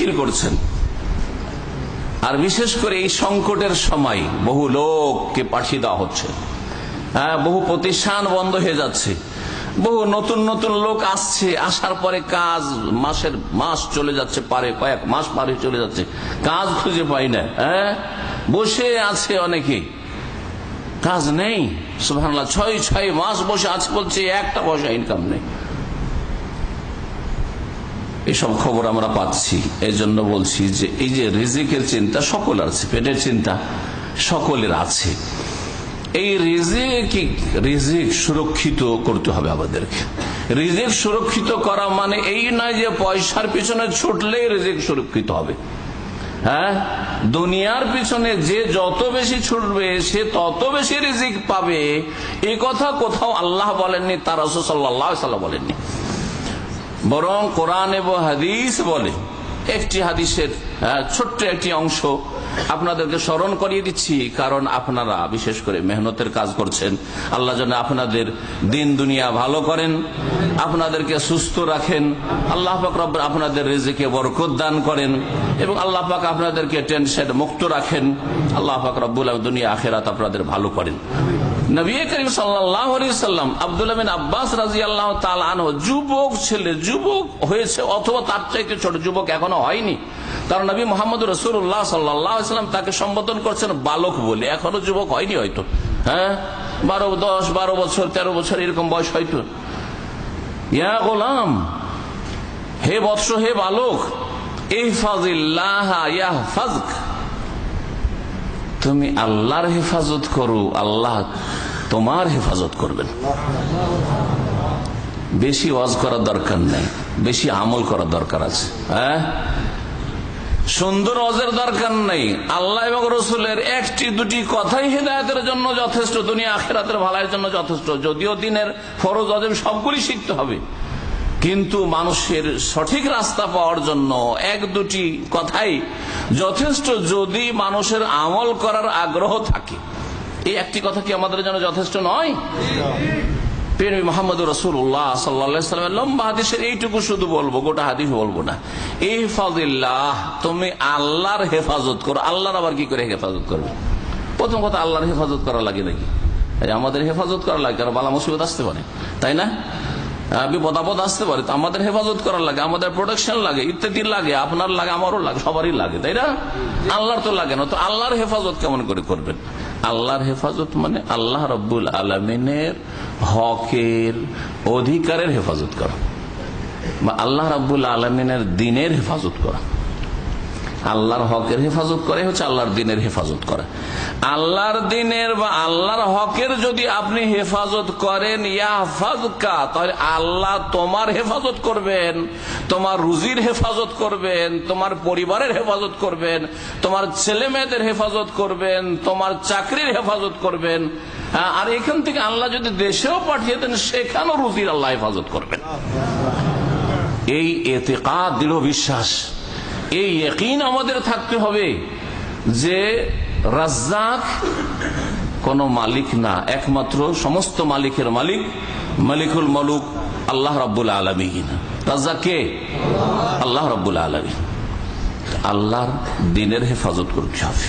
জিকির করছেন। আর বিশেষ করে এই সংকটের সময় বহু লোককে পাঠিয়ে দেওয়া হচ্ছে, বহু প্রতিষ্ঠান বন্ধ হয়ে যাচ্ছে, বহু নতুন নতুন লোক আসছে, আসার পরে কাজ মাস চলে যাচ্ছে, কয়েক মাস পারে চলে যাচ্ছে, কাজ খুঁজে পাই না, বসে আছে অনেকে, কাজ নেই। সুবহানাল্লাহ, 6 মাস বসে আছে, বলছে একটা পয়সা ইনকাম নেই। এসব খবর আমরা পাচ্ছি। এই জন্য বলছি যে এই যে রিজিকের চিন্তা সকল আছে, পেটের চিন্তা সকলের আছে। এই রিজিক সুরক্ষিত করতে হবে আমাদেরকে। রিজিক সুরক্ষিত করা মানে এই নয় যে পয়সার পিছনে ছুটলেই রিজিক সুরক্ষিত হবে। দুনিয়ার পিছনে যে যত বেশি ছুটবে সে তত বেশি রিজিক পাবে, এই কথা কোথাও আল্লাহ বলেননি, তার রাসূল সাল্লাল্লাহু আলাইহি ওয়াসাল্লাম বলেননি। বরং কোরআন এবং হাদিস বলে। একটি হাদিসের ছোট্ট একটি অংশ আপনাদেরকে স্মরণ করিয়ে দিচ্ছি, কারণ আপনারা বিশেষ করে মেহনতের কাজ করছেন। আল্লাহ যেন আপনাদের দিন দুনিয়া ভালো করেন, আপনাদেরকে সুস্থ রাখেন, আল্লাহ পাক রব্বুল আপনাদের রিজিকে বরকত দান করেন এবং আল্লাহ পাক আপনাদেরকে টেনশন মুক্ত রাখেন। আল্লাহ পাক রব্বুল দুনিয়া আখিরাত আপনাদের ভালো করেন। নবী করিম সাল্লাল্লাহু আলাইহি ওয়াসাল্লাম আব্দুল্লাহ বিন আব্বাস রাদিয়াল্লাহু তাআলা আনহু যুবক ছেলে, যুবক হয়েছে অথবা তার চাইতে ছোট, যুবক এখনো হয়নি, কারণ নবী মুহাম্মদ রাসূলুল্লাহ সাল্লাল্লাহু আলাইহি ওয়াসাল্লাম তাকে সম্বোধন করছেন বালক বলে। এখনো যুবক হয়নি হয়তো, 12 বছর 13 বছর এরকম বয়স হয়তো। ইয়া গোলাম, হে বৎস, হে বালক, ইহফাজিল্লাহ ইয়াহফাজক, তুমি আল্লাহর হেফাজত করো, আল্লাহ তোমার হেফাজত করবেন। বেশি ওয়াজ করার দরকার নেই, বেশি আমল করার দরকার আছে। সুন্দর ওয়াজের দরকার নেই। আল্লাহ এবং রসুলের একটি দুটি কথাই হেদায়েতের জন্য যথেষ্ট, দুনিয়া আখিরাতের ভালোর জন্য যথেষ্ট। যদিও দিনের ফরজ ওয়াজিব সবগুলি শিখতে হবে, কিন্তু মানুষের সঠিক রাস্তা পাওয়ার জন্য এক দুটি কথাই যথেষ্ট, যদি মানুষের আমল করার আগ্রহ থাকে। এই একটি কথা কি আমাদের জন্য যথেষ্ট নয়? প্রিয় মুহাম্মদুর রাসূলুল্লাহ সাল্লাল্লাহু আলাইহি ওয়াসাল্লামের লম্বা হাদিসের এইটুকু শুধু বলবো, গোটা হাদিস বলবো না। ইহফাজিল্লাহ, তুমি আল্লাহর হেফাজত করো। আল্লাহর আবার কি করে হেফাজত করবে? প্রথম কথা, আল্লাহর হেফাজত করা লাগে নাকি? আমাদের হেফাজত করা লাগে, কারণ বালা মুসিবত আসতে পারে, তাই না? বিপদ আপদ আসতে পারে, তো আমাদের হেফাজত করার লাগে, আমাদের প্রোটেকশন লাগে, ইত্যাদি লাগে, আপনার লাগে, আমারও লাগে, সবারই লাগে, তাই না? আল্লাহর তো লাগে না, তো আল্লাহর হেফাজত কেমন করে করবেন? আল্লাহর হেফাজত মানে আল্লাহ রব্বুল আলামিনের হকের অধিকারের হেফাজত করা, বা আল্লাহ রব্বুল আলামিনের দ্বীনের হেফাজত করা। আল্লাহর হকের হেফাজত করে হচ্ছে আল্লাহর দ্বীনের হেফাজত করা। আল্লাহর দ্বীনের বা আল্লাহর হকের যদি আপনি হেফাজত করেন, ইয়াহফাজকা, তাহলে আল্লাহ তোমার হেফাজত করবেন, তোমার রুজির হেফাজত করবেন, তোমার পরিবারের হেফাজত করবেন, তোমার ছেলে মেয়েদের হেফাজত করবেন, তোমার চাকরির হেফাজত করবেন। আর এখান থেকে আল্লাহ যদি দেশেও পাঠিয়ে দেন, সেখানেও রুজির আল্লাহ হেফাজত করবেন। এই এতেকাদ, দৃঢ় বিশ্বাস, এই ইয়াকিন আমাদের থাকতে হবে যে রাজ্জাক কোন মালিক না, একমাত্র সমস্ত মালিকের মালিক, মালিকুল মুলুক আল্লাহ রাব্বুল আলামিন। রাজ্জাক কে? আল্লাহ রাব্বুল আলামিন। আল্লাহর দ্বীনের হেফাজত করতে হবে।